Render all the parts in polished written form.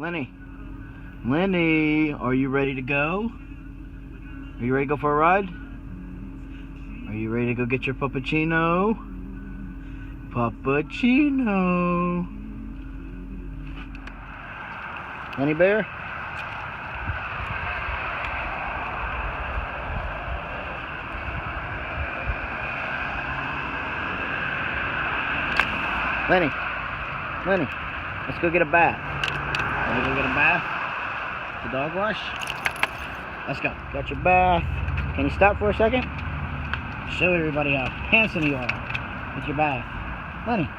Lenny. Lenny, are you ready to go? Are you ready to go for a ride? Are you ready to go get your puppuccino? Puppuccino. Lenny Bear? Lenny, let's go get a bath. Wanna go get a bath? The dog wash? Let's go. Got your bath. Can you stop for a second? Show everybody how handsome you are with your bath. Lenny.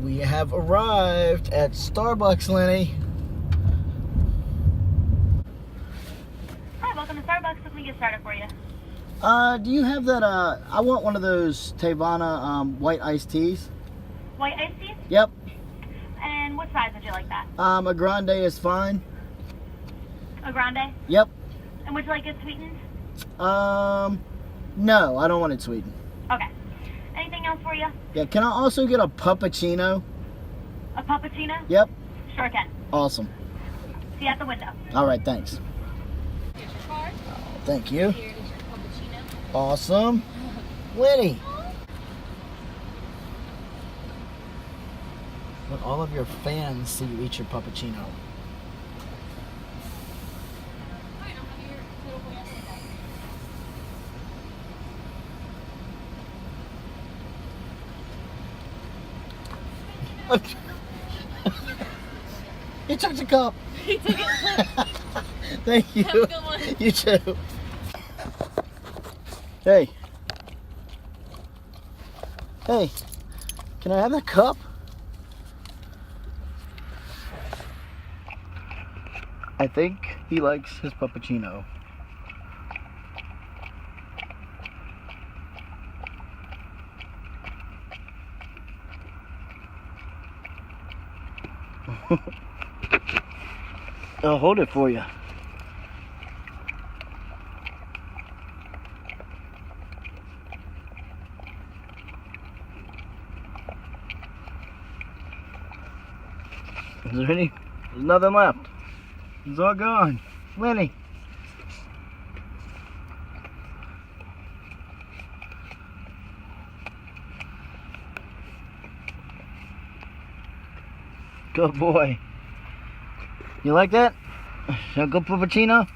We have arrived at Starbucks, Lenny. Hi, welcome to Starbucks. Let me get started for you. Do you have that, I want one of those Teavana, white iced teas. White iced tea? Yep. And what size would you like that? A grande is fine. A grande? Yep. And would you like it sweetened? No, I don't want it sweetened. Okay. Anything else for you? Yeah, can I also get a puppuccino? A puppuccino? Yep. Sure can. Awesome. See you at the window. All right, thanks. Here's your card. Oh, thank you. Here is your puppuccino. Awesome. Lenny. Let all of your fans see you eat your puppuccino. He took the cup. He took it. Thank you. Have a good one. You too. Hey. Hey. Can I have that cup? I think he likes his puppuccino. I'll hold it for you. Is there any? There's nothing left. It's all gone. Lenny. Good boy. You like that? A good puppuccino?